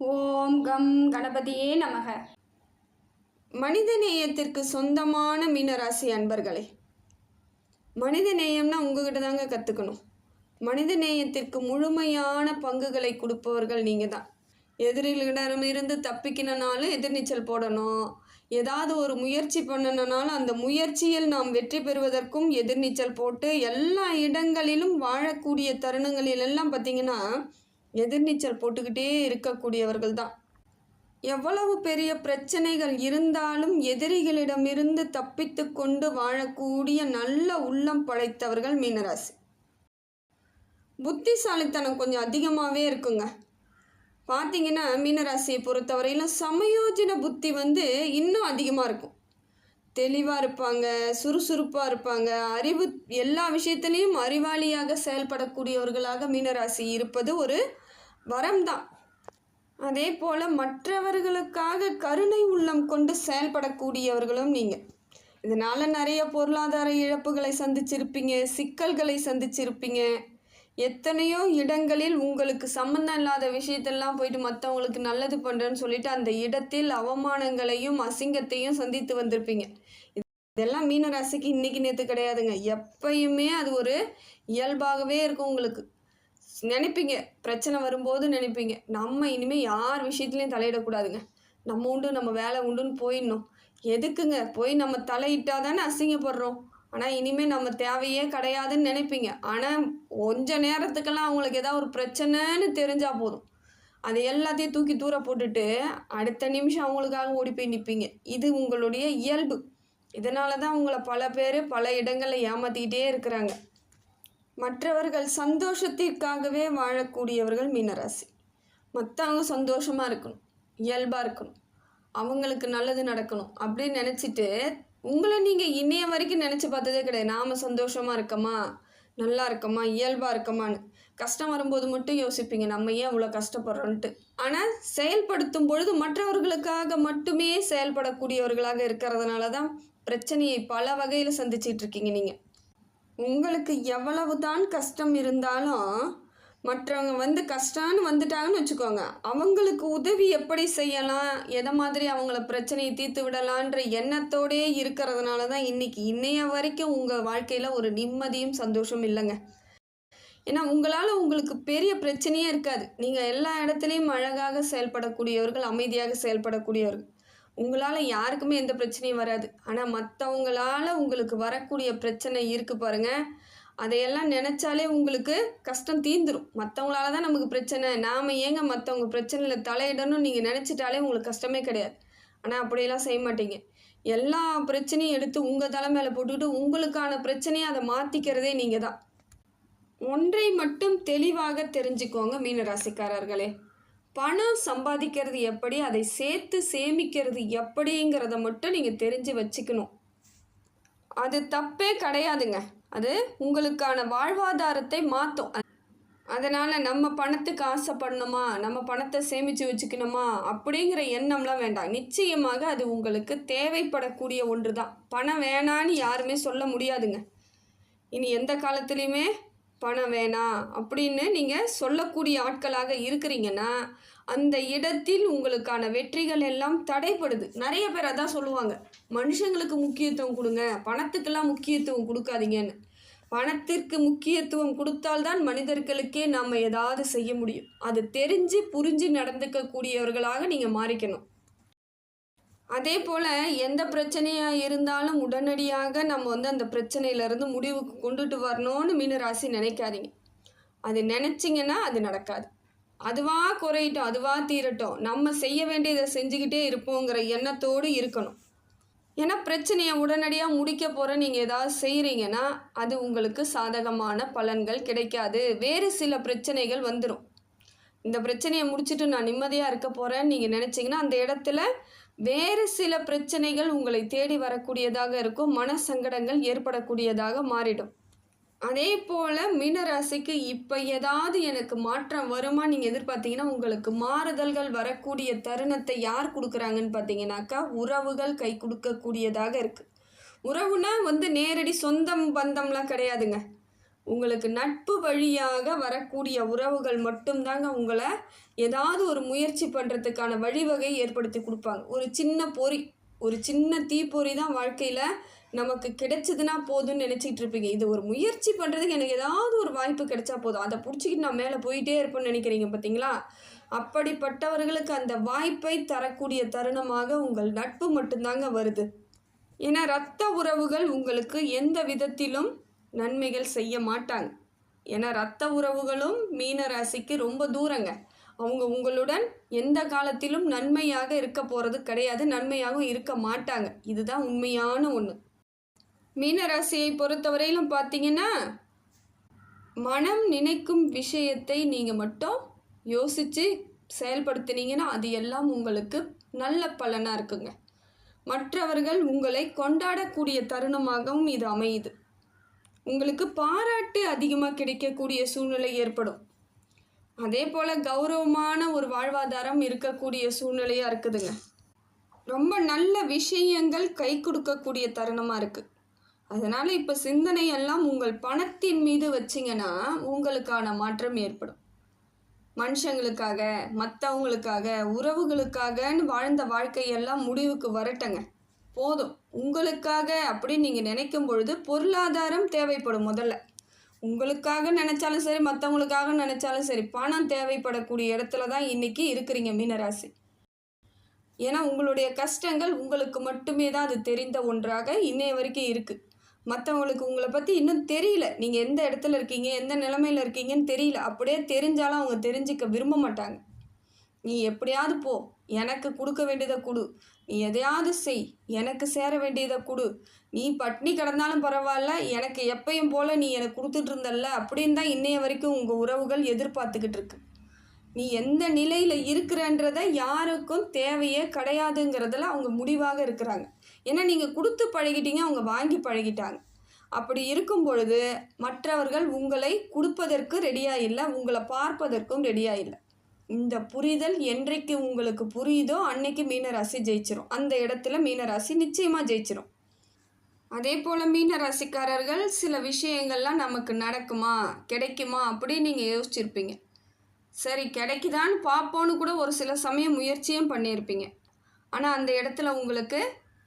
ஓம் come கணபதியே நமக. மனித நேயத்திற்கு சொந்தமான மீனராசி அன்பர்களே, மனித நேயம்னா உங்ககிட்ட தாங்க கற்றுக்கணும். மனித நேயத்திற்கு முழுமையான பங்குகளை கொடுப்பவர்கள் நீங்கள் தான். எதிரிகளிடமிருந்து தப்பிக்கணுனாலும் எதிர்நீச்சல் போடணும். ஏதாவது ஒரு முயற்சி பண்ணணுனாலும் அந்த முயற்சியில் நாம் வெற்றி பெறுவதற்கும் எதிர்நீச்சல் போட்டு எல்லா இடங்களிலும் வாழக்கூடிய தருணங்களிலெல்லாம் பார்த்திங்கன்னா எதிர்நீச்சல் போட்டுக்கிட்டே இருக்கக்கூடியவர்கள் தான். எவ்வளவு பெரிய பிரச்சனைகள் இருந்தாலும் எதிரிகளிடமிருந்து தப்பித்து கொண்டு வாழக்கூடிய நல்ல உள்ளம் படைத்தவர்கள் மீனராசி. புத்திசாலித்தனம் கொஞ்சம் அதிகமாகவே இருக்குங்க. பார்த்தீங்கன்னா மீனராசியை பொறுத்தவரையிலும் சமயோஜன புத்தி இன்னும் அதிகமாக இருக்கும். தெளிவாக இருப்பாங்க, சுறுசுறுப்பாக இருப்பாங்க, அறிவு எல்லா விஷயத்துலேயும் அறிவாளியாக செயல்படக்கூடியவர்களாக மீனராசி இருப்பது ஒரு வரம்தான். அதே போல் மற்றவர்களுக்காக கருணை உள்ளம் கொண்டு செயல்படக்கூடியவர்களும் நீங்கள். இதனால் நிறைய பொருளாதார இழப்புகளை சந்திச்சிருப்பீங்க, சிக்கல்களை சந்திச்சிருப்பீங்க. எத்தனையோ இடங்களில் உங்களுக்கு சம்மந்தம் இல்லாத விஷயத்தெல்லாம் போயிட்டு மற்றவங்களுக்கு நல்லது பண்ணுறேன்னு சொல்லிட்டு அந்த இடத்தில் அவமானங்களையும் அசிங்கத்தையும் சந்தித்து வந்திருப்பீங்க. இதெல்லாம் மீனராசிக்கு இன்றைக்கி நேற்று கிடையாதுங்க. எப்பயுமே அது ஒரு இயல்பாகவே இருக்கும். உங்களுக்கு நினைப்பீங்க, பிரச்சனை வரும்போது நினைப்பீங்க, நம்ம இனிமேல் யார் விஷயத்துலையும் தலையிடக்கூடாதுங்க, நம்ம உண்டு நம்ம வேலை உண்டுன்னு போயிடணும். எதுக்குங்க போய் நம்ம தலையிட்டால் தானே அசிங்கப்படுறோம். ஆனால் இனிமேல் நம்ம தேவையே கிடையாதுன்னு நினைப்பீங்க. ஆனால் கொஞ்ச நேரத்துக்கெல்லாம் அவங்களுக்கு ஏதாவது ஒரு பிரச்சனைன்னு தெரிஞ்சால் போதும், அது எல்லாத்தையும் தூக்கி தூர போட்டுட்டு அடுத்த நிமிஷம் அவங்களுக்காக ஓடி போய் நிற்பீங்க. இது உங்களுடைய இயல்பு. இதனால தான் உங்களை பல பேர் பல இடங்களில் ஏமாற்றிக்கிட்டே இருக்கிறாங்க. மற்றவர்கள் சந்தோஷத்திற்காகவே வாழக்கூடியவர்கள் மீனராசி. மற்றவங்க சந்தோஷமாக இருக்கணும், இயல்பாக இருக்கணும், அவங்களுக்கு நல்லது நடக்கணும் அப்படின்னு நினச்சிட்டு உங்களை நீங்கள் இன்னைய வரைக்கும் நினச்சி பார்த்ததே கிடையாது. நாம் சந்தோஷமாக இருக்கோமா, நல்லா இருக்கோமா, இயல்பாக இருக்கோமான்னு. கஷ்டம் வரும்போது மட்டும் யோசிப்பீங்க, நம்ம ஏன் இவ்வளோ கஷ்டப்படுறோன்ட்டு. ஆனால் செயல்படுத்தும் பொழுது மற்றவர்களுக்காக மட்டுமே செயல்படக்கூடியவர்களாக இருக்கிறதுனால தான் பிரச்சனையை பல வகையில் சந்திச்சிட்டு இருக்கீங்க. நீங்கள் உங்களுக்கு எவ்வளவு தான் கஷ்டம் இருந்தாலும் மற்றவங்க கஷ்டம்னு வந்துட்டாங்கன்னு வச்சுக்கோங்க, அவங்களுக்கு உதவி எப்படி செய்யலாம், எதை மாதிரி அவங்கள பிரச்சனையை தீர்த்து விடலான்ற எண்ணத்தோடே இருக்கிறதுனால தான் இன்னைய வரைக்கும் உங்கள் வாழ்க்கையில் ஒரு நிம்மதியும் சந்தோஷம் இல்லைங்க. ஏன்னா உங்களுக்கு பெரிய பிரச்சனையே இருக்காது. நீங்கள் எல்லா இடத்துலையும் அழகாக செயல்படக்கூடியவர்கள், அமைதியாக செயல்படக்கூடியவர்கள். உங்களால் யாருக்குமே எந்த பிரச்சனையும் வராது. ஆனால் மற்றவங்களால் உங்களுக்கு வரக்கூடிய பிரச்சனை இருக்குது பாருங்கள், அதையெல்லாம் நினச்சாலே உங்களுக்கு கஷ்டம் தீந்துடும். மற்றவங்களால தான் நமக்கு பிரச்சனை, நாம் ஏங்க மற்றவங்க பிரச்சனையில் தலையிடணும்னு நீங்கள் நினச்சிட்டாலே உங்களுக்கு கஷ்டமே கிடையாது. ஆனால் அப்படியெல்லாம் செய்ய மாட்டீங்க. எல்லா பிரச்சனையும் எடுத்து உங்கள் தலை மேலே போட்டுக்கிட்டு உங்களுக்கான பிரச்சனையை அதை மாற்றிக்கிறதே நீங்கள் தான். ஒன்றை மட்டும் தெளிவாக தெரிஞ்சுக்கோங்க மீனராசிக்காரர்களே, பணம் சம்பாதிக்கிறது எப்படி, அதை சேர்த்து சேமிக்கிறது எப்படிங்கிறத மட்டும் நீங்கள் தெரிஞ்சு வச்சுக்கணும். அது தப்பே கிடையாதுங்க. அது உங்களுக்கான வாழ்வாதாரத்தை மாற்றும். அதனால் நம்ம பணத்துக்கு ஆசைப்படணுமா, நம்ம பணத்தை சேமித்து வச்சுக்கணுமா அப்படிங்கிற எண்ணம்லாம் வேண்டாம். நிச்சயமாக அது உங்களுக்கு தேவைப்படக்கூடிய ஒன்று தான். பணம் வேணான்னு யாருமே சொல்ல முடியாதுங்க. இனி எந்த காலத்துலேயுமே பணம் வேணாம் அப்படின்னு நீங்கள் சொல்லக்கூடிய ஆட்களாக இருக்கிறீங்கன்னா அந்த இடத்தில் உங்களுக்கான வெற்றிகள் எல்லாம் தடைப்படுது. நிறைய பேர் அதான் சொல்லுவாங்க, மனுஷங்களுக்கு முக்கியத்துவம் கொடுங்க, பணத்துக்கெல்லாம் முக்கியத்துவம் கொடுக்காதீங்கன்னு. பணத்திற்கு முக்கியத்துவம் கொடுத்தால்தான் மனிதர்களுக்கே நாம் ஏதாவது செய்ய முடியும். அது தெரிஞ்சு புரிஞ்சு நடந்துக்கக்கூடியவர்களாக நீங்கள் மாறிக்கணும். அதே போல் எந்த பிரச்சனையாக இருந்தாலும் உடனடியாக நம்ம அந்த பிரச்சனையிலேருந்து முடிவுக்கு கொண்டுட்டு வரணும்னு மீனராசி நினைக்காதீங்க. அது நினச்சிங்கன்னா அது நடக்காது. அதுவாக குறையட்டும், அதுவாக தீரட்டும், நம்ம செய்ய வேண்டியதை செஞ்சுக்கிட்டே இருப்போங்கிற எண்ணத்தோடு இருக்கணும். ஏன்னா பிரச்சனையை உடனடியாக முடிக்க போகிற நீங்கள் ஏதாவது செய்கிறீங்கன்னா அது உங்களுக்கு சாதகமான பலன்கள் கிடைக்காது. வேறு சில பிரச்சனைகள் வந்துடும். இந்த பிரச்சனையை முடிச்சுட்டு நான் நிம்மதியாக இருக்க போகிறேன்னு நீங்கள் நினச்சிங்கன்னா அந்த இடத்துல வேறு சில பிரச்சனைகள் உங்களை தேடி வரக்கூடியதாக இருக்கும். மன சங்கடங்கள் ஏற்படக்கூடியதாக மாறிடும். அதே போல் மீனராசிக்கு இப்போ ஏதாவது எனக்கு மாற்றம் வருமா நீங்கள் எதிர்பார்த்தீங்கன்னா உங்களுக்கு மாறுதல்கள் வரக்கூடிய தருணத்தை யார் கொடுக்குறாங்கன்னு பார்த்தீங்கன்னாக்கா உறவுகள் கை கொடுக்கக்கூடியதாக இருக்குது. உறவுனா நேரடி சொந்தம் பந்தம்லாம் கிடையாதுங்க. உங்களுக்கு நட்பு வழியாக வரக்கூடிய உறவுகள் மட்டும்தாங்க உங்களை ஏதாவது ஒரு முயற்சி பண்ணுறதுக்கான வழிவகை ஏற்படுத்தி கொடுப்பாங்க. ஒரு சின்ன பொறி, ஒரு சின்ன தீப்பொறி தான் வாழ்க்கையில் நமக்கு கிடைச்சதுன்னா போதும்னு நினச்சிக்கிட்டு இருப்பீங்க. இது ஒரு முயற்சி பண்ணுறதுக்கு எனக்கு ஏதாவது ஒரு வாய்ப்பு கிடைச்சா போதும், அதை பிடிச்சிக்கிட்டு நான் மேலே போயிட்டே இருப்பேன்னு நினைக்கிறீங்க பார்த்தீங்களா? அப்படிப்பட்டவர்களுக்கு அந்த வாய்ப்பை தரக்கூடிய தருணமாக உங்கள் நட்பு மட்டும்தாங்க வருது. ஏன்னா இரத்த உறவுகள் உங்களுக்கு எந்த விதத்திலும் நன்மைகள் செய்ய மாட்டாங்க. ஏன்னா இரத்த உறவுகளும் மீன ராசிக்கு ரொம்ப தூரங்க. அவங்க உங்களுடன் எந்த காலத்திலும் நன்மையாக இருக்க போகிறது கிடையாது, நன்மையாகவும் இருக்க மாட்டாங்க. இதுதான் உண்மையான ஒன்று. மீனராசியை பொறுத்தவரையிலும் பார்த்தீங்கன்னா, மனம் நினைக்கும் விஷயத்தை நீங்கள் மட்டும் யோசித்து செயல்படுத்தினீங்கன்னா அது எல்லாம் உங்களுக்கு நல்ல பலனாக இருக்குங்க. மற்றவர்கள் உங்களை கொண்டாடக்கூடிய தருணமாகவும் இது அமையுது. உங்களுக்கு பாராட்டு அதிகமாக கிடைக்கக்கூடிய சூழ்நிலை ஏற்படும். அதே போல் கௌரவமான ஒரு வாழ்வாதாரம் இருக்கக்கூடிய சூழ்நிலையாக இருக்குதுங்க. ரொம்ப நல்ல விஷயங்கள் கை கொடுக்கக்கூடிய தருணமாக இருக்குது. அதனால் இப்போ சிந்தனையெல்லாம் உங்கள் பணத்தின் மீது வச்சிங்கன்னா உங்களுக்கான மாற்றம் ஏற்படும். மனுஷங்களுக்காக, மற்றவங்களுக்காக, உறவுகளுக்காகன்னு வாழ்ந்த வாழ்க்கையெல்லாம் முடிவுக்கு வரட்டங்க. போதும், உங்களுக்காக அப்படின்னு நீங்கள் நினைக்கும் பொழுது பொருளாதாரம் தேவைப்படும். முதல்ல உங்களுக்காக நினச்சாலும் சரி, மற்றவங்களுக்காக நினச்சாலும் சரி, பணம் தேவைப்படக்கூடிய இடத்துல தான் இன்றைக்கி இருக்கிறீங்க மீனராசி. ஏன்னா உங்களுடைய கஷ்டங்கள் உங்களுக்கு மட்டுமே தான் அது தெரிந்த ஒன்றாக இன்னைய வரைக்கும் இருக்குது. மற்றவங்களுக்கு உங்களை பற்றி இன்னும் தெரியல. நீங்கள் எந்த இடத்துல இருக்கீங்க, எந்த நிலைமையில் இருக்கீங்கன்னு தெரியல. அப்படியே தெரிஞ்சாலும் அவங்க தெரிஞ்சிக்க விரும்ப மாட்டாங்க. நீ எப்படியாவது போ, எனக்கு கொடுக்க வேண்டியதை கொடு, நீ எதையாவது செய், எனக்கு சேர வேண்டியதை கொடு, நீ பட்னி கிடந்தாலும் பரவாயில்ல, எனக்கு எப்பயும் போல் நீ எனக்கு கொடுத்துட்டு இருந்தல்ல அப்படின்னு தான் இன்னைய வரைக்கும் உங்கள் உறவுகள் எதிர்பார்த்துக்கிட்டு இருக்கு. நீ எந்த நிலையில் இருக்கிறன்றதை யாருக்கும் தேவையே கிடையாதுங்கிறதுல அவங்க முடிவாக இருக்கிறாங்க. ஏன்னா நீங்கள் கொடுத்து பழகிட்டீங்க, அவங்க வாங்கி பழகிட்டாங்க. அப்படி இருக்கும் பொழுது மற்றவர்கள் உங்களை கொடுப்பதற்கு ரெடியாக இல்லை, உங்களை பார்ப்பதற்கும் ரெடியாக இல்லை. இந்த புரிதல் என்றைக்கு உங்களுக்கு புரியுதோ அன்னைக்கு மீனராசி ஜெயிச்சிரும். அந்த இடத்துல மீனராசி நிச்சயமாக ஜெயிச்சிரும். அதே போல் மீனராசிக்காரர்கள் சில விஷயங்கள்லாம் நமக்கு நடக்குமா, கிடைக்குமா அப்படின்னு நீங்கள் யோசிச்சிருப்பீங்க. சரி, கிடைக்குதான்னு பார்ப்போன்னு கூட ஒரு சில சமயம் முயற்சியும் பண்ணியிருப்பீங்க. ஆனால் அந்த இடத்துல உங்களுக்கு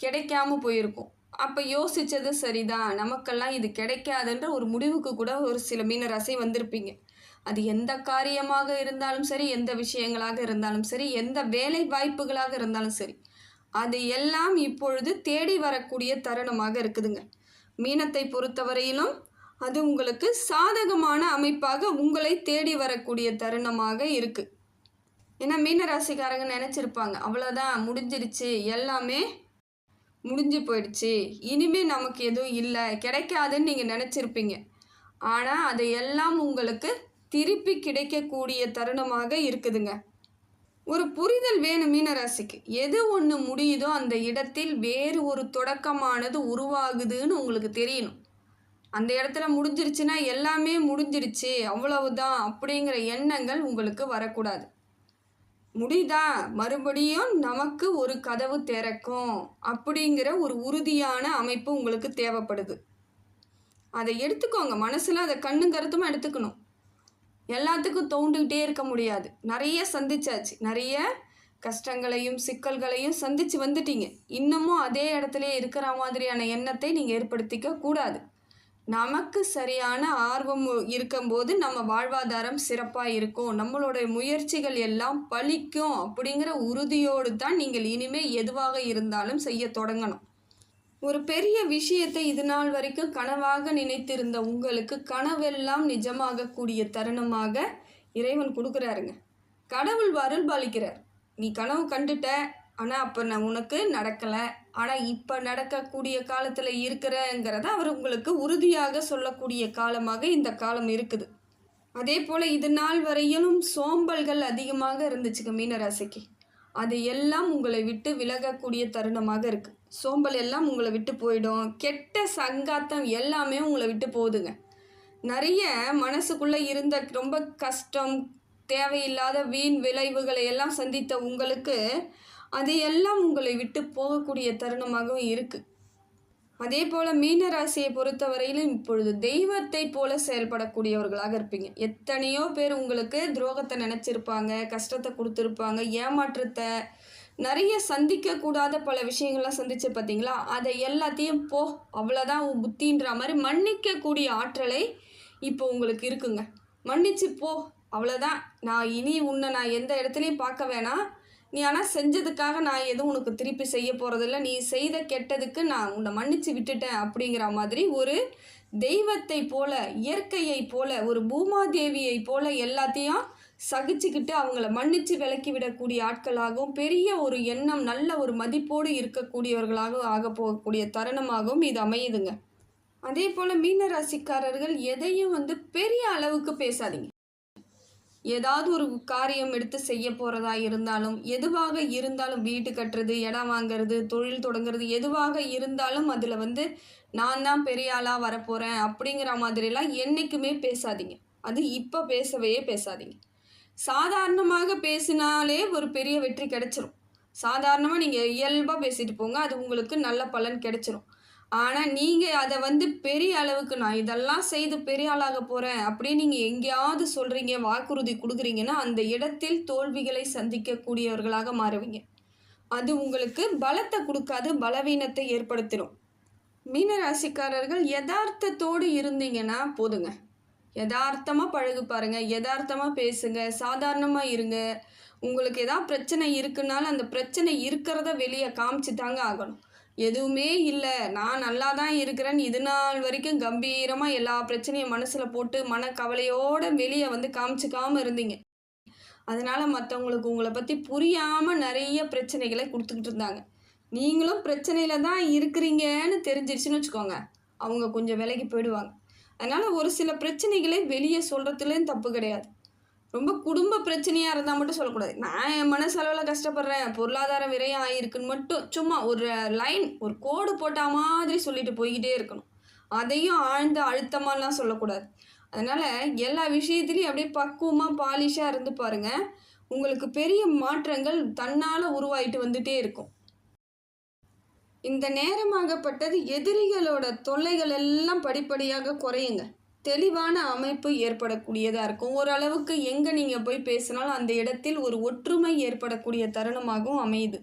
கிடைக்காம போயிருக்கும். அப்போ யோசித்தது சரிதான், நமக்கெல்லாம் இது கிடைக்காதுன்ற ஒரு முடிவுக்கு கூட ஒரு சில மீனராசி வந்திருப்பீங்க. அது எந்த காரியமாக இருந்தாலும் சரி, எந்த விஷயங்களாக இருந்தாலும் சரி, எந்த வேலை வாய்ப்புகளாக இருந்தாலும் சரி, அது எல்லாம் இப்பொழுது தேடி வரக்கூடிய தருணமாக இருக்குதுங்க. மீனத்தை பொறுத்தவரையிலும் அது உங்களுக்கு சாதகமான அமைப்பாக உங்களை தேடி வரக்கூடிய தருணமாக இருக்குது. ஏன்னா மீனராசிக்காரங்க நினச்சிருப்பாங்க, அவ்வளோதான் முடிஞ்சிருச்சு, எல்லாமே முடிஞ்சு போயிடுச்சு, இனிமேல் நமக்கு எதுவும் இல்லை, கிடைக்காதுன்னு நீங்கள் நினச்சிருப்பீங்க. ஆனால் அது எல்லாம் உங்களுக்கு திருப்பி கிடைக்கக்கூடிய தருணமாக இருக்குதுங்க. ஒரு புரிதல் வேணும் மீனராசிக்கு. எது ஒன்று முடியுதோ அந்த இடத்தில் வேறு ஒரு தொடக்கமானது உருவாகுதுன்னு உங்களுக்கு தெரியணும். அந்த இடத்துல முடிஞ்சிருச்சுன்னா எல்லாமே முடிஞ்சிருச்சு, அவ்வளவுதான் அப்படிங்கிற எண்ணங்கள் உங்களுக்கு வரக்கூடாது. முடிதா, மறுபடியும் நமக்கு ஒரு கதவு திறக்கும் அப்படிங்கிற ஒரு உறுதியான அமைப்பு உங்களுக்கு தேவைப்படுது. அதை எடுத்துக்கோங்க மனசில், அதை கண்ணும் கருத்துமாக எடுத்துக்கணும். எல்லாத்துக்கும் தோண்டுக்கிட்டே இருக்க முடியாது. நிறைய சந்திச்சாச்சு, நிறைய கஷ்டங்களையும் சிக்கல்களையும் சந்தித்து வந்துட்டீங்க. இன்னமும் அதே இடத்துல இருக்கிற மாதிரியான எண்ணத்தை நீங்கள் ஏற்படுத்திக்க கூடாது. நமக்கு சரியான ஆர்வம் இருக்கும்போது நம்ம வாழ்வாதாரம் சிறப்பாக இருக்கும், நம்மளுடைய முயற்சிகள் எல்லாம் பலிக்கும் அப்படிங்கிற உறுதியோடு தான் நீங்கள் இனிமேல் எதுவாக இருந்தாலும் செய்ய தொடங்கணும். ஒரு பெரிய விஷயத்தை இது நாள் வரைக்கும் கனவாக நினைத்திருந்த உங்களுக்கு கனவெல்லாம் நிஜமாகக்கூடிய தருணமாக இறைவன் கொடுக்குறாருங்க. கடவுள் அருள் பாலிக்கிறார். நீ கனவு கண்டுட்ட, ஆனால் அப்போ நான் உனக்கு நடக்கலை, ஆனால் இப்போ நடக்கக்கூடிய காலத்தில் இருக்கிறங்கிறத அவர் உங்களுக்கு உறுதியாக சொல்லக்கூடிய காலமாக இந்த காலம் இருக்குது. அதே போல் இது நாள் வரையிலும் சோம்பல்கள் அதிகமாக இருந்துச்சுங்க மீனராசிக்கு. அது எல்லாம் உங்களை விட்டு விலகக்கூடிய தருணமாக இருக்குது. சோம்பல் எல்லாம் உங்களை விட்டு போயிடும். கெட்ட சங்காத்தம் எல்லாமே உங்களை விட்டு போகுதுங்க. நிறைய மனசுக்குள்ளே இருந்த ரொம்ப கஷ்டம், தேவையில்லாத வீண் விளைவுகளை எல்லாம் சந்தித்த உங்களுக்கு அது எல்லாம் உங்களை விட்டு போகக்கூடிய தருணமாகவும் இருக்குது. அதே போல் மீன ராசியை பொறுத்தவரையிலும் இப்பொழுது தெய்வத்தை போல செயல்படக்கூடியவர்களாக இருப்பீங்க. எத்தனையோ பேர் உங்களுக்கு துரோகத்தை நினச்சிருப்பாங்க, கஷ்டத்தை கொடுத்துருப்பாங்க, ஏமாற்றத்தை நிறைய சந்திக்கக்கூடாத பல விஷயங்கள்லாம் சந்திச்சு பார்த்தீங்களா? அதை எல்லாத்தையும் போ அவ்வளோதான் உன் புத்தின்ற மாதிரி மன்னிக்கக்கூடிய ஆற்றலை இப்போ உங்களுக்கு இருக்குங்க. மன்னிச்சு போ அவ்வளோதான், நான் இனி உன்னை நான் எந்த இடத்துலையும் பார்க்க வேணாம், நீ ஆனால் செஞ்சதுக்காக நான் எதுவும் உனக்கு திருப்பி செய்ய போகிறதில்ல, நீ செய்த கெட்டதுக்கு நான் உன்னை மன்னிச்சு விட்டுட்டேன் அப்படிங்கிற மாதிரி ஒரு தெய்வத்தை போல, இயற்கையை போல, ஒரு பூமாதேவியை போல எல்லாத்தையும் சகிச்சுக்கிட்டு அவங்கள மன்னிச்சு விலக்கி விடக்கூடிய ஆட்களாகவும், பெரிய ஒரு எண்ணம், நல்ல ஒரு மதிப்போடு இருக்கக்கூடியவர்களாகவும் ஆக போகக்கூடிய தருணமாகவும் இது அமையுதுங்க. அதே போல் மீன ராசிக்காரர்கள் எதையும் பெரிய அளவுக்கு பேசாதீங்க. ஏதாவது ஒரு காரியம் எடுத்து செய்ய போகிறதா இருந்தாலும், எதுவாக இருந்தாலும், வீடு கட்டுறது, இடம் வாங்கிறது, தொழில் தொடங்குறது, எதுவாக இருந்தாலும் அதில் நான் தான் பெரிய ஆளாக வரப்போகிறேன் அப்படிங்கிற மாதிரிலாம் என்றைக்குமே பேசாதீங்க. அது இப்போ பேசவே பேசாதீங்க. சாதாரணமாக பேசினாலே ஒரு பெரிய வெற்றி கிடைச்சிரும். சாதாரணமாக நீங்கள் இயல்பாக பேசிட்டு போங்க, அது உங்களுக்கு நல்ல பலன் கிடைச்சிரும். ஆனால் நீங்கள் அதை பெரிய அளவுக்கு நான் இதெல்லாம் செய்து பெரிய ஆளாக போகிறேன் அப்படின்னு நீங்கள் எங்கேயாவது சொல்கிறீங்க, வாக்குறுதி கொடுக்குறீங்கன்னா அந்த இடத்தில் தோல்விகளை சந்திக்கக்கூடியவர்களாக மாறுவீங்க. அது உங்களுக்கு பலத்தை கொடுக்காது, பலவீனத்தை ஏற்படுத்திடும். மீனராசிக்காரர்கள் யதார்த்தத்தோடு இருந்தீங்கன்னா போதுங்க. யதார்த்தமாக பழகு பாருங்க, யதார்த்தமாக பேசுங்க, சாதாரணமாக இருங்க. உங்களுக்கு ஏதாவது பிரச்சனை இருக்குன்னாலும் அந்த பிரச்சனை இருக்கிறத வெளியே காமிச்சு தாங்க ஆகணும். எதுவுமே இல்லை, நான் நல்லா தான் இருக்கிறேன்னு இது நாள் வரைக்கும் கம்பீரமாக எல்லா பிரச்சனையும் மனசில் போட்டு மனக்கவலையோடு வெளியே காமிச்சிக்காமல் இருந்தீங்க. அதனால் மற்றவங்களுக்கு உங்களை பற்றி புரியாமல் நிறைய பிரச்சனைகளை கொடுத்துக்கிட்டு இருந்தாங்க. நீங்களும் பிரச்சனையில் தான் இருக்கிறீங்கன்னு தெரிஞ்சிருச்சுன்னு வச்சுக்கோங்க, அவங்க கொஞ்சம் விலகி போயிடுவாங்க. அதனால் ஒரு சில பிரச்சனைகளை வெளியே சொல்கிறதுலேயும் தப்பு கிடையாது. ரொம்ப குடும்ப பிரச்சனையாக இருந்தால் மட்டும் சொல்லக்கூடாது. நான் என் மனசளவில் கஷ்டப்படுறேன், பொருளாதார விரயம் ஆகிருக்குன்னு மட்டும் சும்மா ஒரு லைன், ஒரு கோடு போட்ட மாதிரி சொல்லிட்டு போய்கிட்டே இருக்கணும். அதையும் ஆழ்ந்த அழுத்தமாலாம் சொல்லக்கூடாது. அதனால் எல்லா விஷயத்துலையும் அப்படியே பக்குவமாக பாலிஷாக இருந்து பாருங்கள். உங்களுக்கு பெரிய மாற்றங்கள் தன்னால் உருவாயிட்டு வந்துகிட்டே இருக்கும். இந்த நேரமாகப்பட்டது எதிரிகளோட தொல்லைகள் எல்லாம் படிப்படியாக குறையுங்க. தெளிவான அமைப்பு ஏற்படக்கூடியதாக இருக்கும். ஓரளவுக்கு எங்கே நீங்கள் போய் பேசினாலும் அந்த இடத்தில் ஒரு ஒற்றுமை ஏற்படக்கூடிய தருணமாகவும் அமையுது.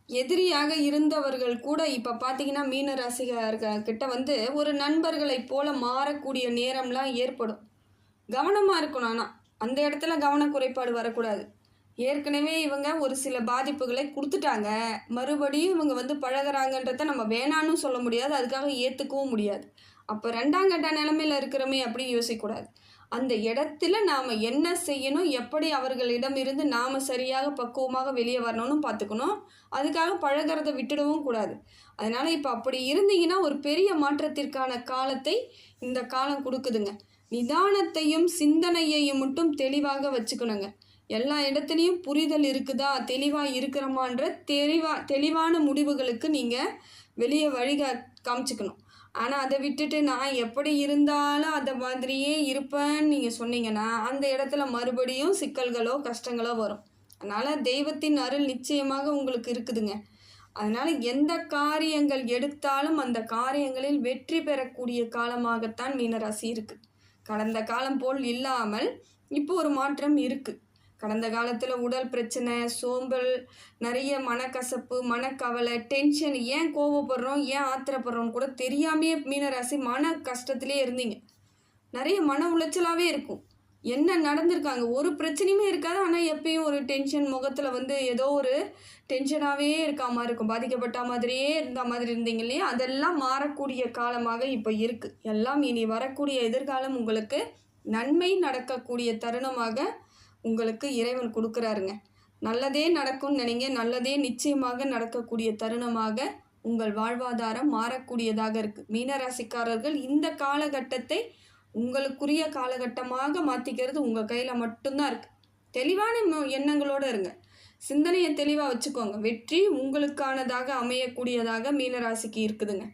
எதிரியாக இருந்தவர்கள் கூட இப்போ பார்த்தீங்கன்னா மீனராசிகிட்ட ஒரு நண்பர்களைப் போல மாறக்கூடிய நேரம்லாம் ஏற்படும். கவனமாக இருக்கணும். ஆனால் அந்த இடத்துல கவன குறைபாடு வரக்கூடாது. ஏற்கனவே இவங்க ஒரு சில பாதிப்புகளை கொடுத்துட்டாங்க, மறுபடியும் இவங்க பழகிறாங்கன்றத நம்ம வேணான்னு சொல்ல முடியாது, அதுக்காக ஏற்றுக்கவும் முடியாது. அப்போ ரெண்டாங்கட்ட நிலைமையில் இருக்கிறோமே அப்படின்னு யோசிக்கக்கூடாது. அந்த இடத்துல நாம் என்ன செய்யணும், எப்படி அவர்களிடமிருந்து நாம் சரியாக பக்குவமாக வெளியே வரணும்னு பார்த்துக்கணும். அதுக்காக பழகிறத விட்டுடவும் கூடாது. அதனால் இப்போ அப்படி இருந்தீங்கன்னா ஒரு பெரிய மாற்றத்திற்கான காலத்தை இந்த காலம் கொடுக்குதுங்க. நிதானத்தையும் சிந்தனையையும் மட்டும் தெளிவாக வச்சுக்கணுங்க. எல்லா இடத்துலையும் புரிதல் இருக்குதா, தெளிவாக இருக்கிறோமான்ற தெளிவான முடிவுகளுக்கு நீங்கள் வெளியே காமிச்சிக்கணும். ஆனால் அதை விட்டுட்டு நான் எப்படி இருந்தாலும் அதை மாதிரியே இருப்பேன்னு நீங்கள் சொன்னீங்கன்னா அந்த இடத்துல மறுபடியும் சிக்கல்களோ கஷ்டங்களோ வரும். அதனால் தெய்வத்தின் அருள் நிச்சயமாக உங்களுக்கு இருக்குதுங்க. அதனால் எந்த காரியங்கள் எடுத்தாலும் அந்த காரியங்களில் வெற்றி பெறக்கூடிய காலமாகத்தான் மீனராசி இருக்குது. கடந்த காலம் போல் இல்லாமல் இப்போ ஒரு மாற்றம் இருக்குது. கடந்த காலத்தில் உடல் பிரச்சனை, சோம்பல், நிறைய மனக்கசப்பு, மனக்கவலை, டென்ஷன், ஏன் கோவப்படுறோம், ஏன் ஆத்திரப்படுறோம்னு கூட தெரியாமையே மீனராசி மன கஷ்டத்திலே இருந்தீங்க. நிறைய மன உளைச்சலாகவே இருக்கும். என்ன நடந்திருக்காங்க ஒரு பிரச்சனையுமே இருக்காது, ஆனால் எப்பயும் ஒரு டென்ஷன் முகத்தில் ஏதோ ஒரு டென்ஷனாகவே இருக்கா மாதிரி இருக்கும். பாதிக்கப்பட்ட மாதிரியே இருந்த மாதிரி இருந்தீங்க இல்லையா, அதெல்லாம் மாறக்கூடிய காலமாக இப்போ இருக்குது. எல்லாம் இனி வரக்கூடிய எதிர்காலம் உங்களுக்கு நன்மை நடக்கக்கூடிய தருணமாக உங்களுக்கு இறைவன் கொடுக்குறாருங்க. நல்லதே நடக்கும்னு நினைங்க, நல்லதே நிச்சயமாக நடக்கக்கூடிய தருணமாக உங்கள் வாழ்வாதாரம் மாறக்கூடியதாக இருக்குது. மீனராசிக்காரர்கள் இந்த காலகட்டத்தை உங்களுக்குரிய காலகட்டமாக மாற்றிக்கிறது உங்கள் கையில் மட்டும்தான் இருக்குது. தெளிவான எண்ணங்களோடு இருங்க, சிந்தனையை தெளிவாக வச்சுக்கோங்க. வெற்றி உங்களுக்கானதாக அமையக்கூடியதாக மீனராசிக்கு இருக்குதுங்க.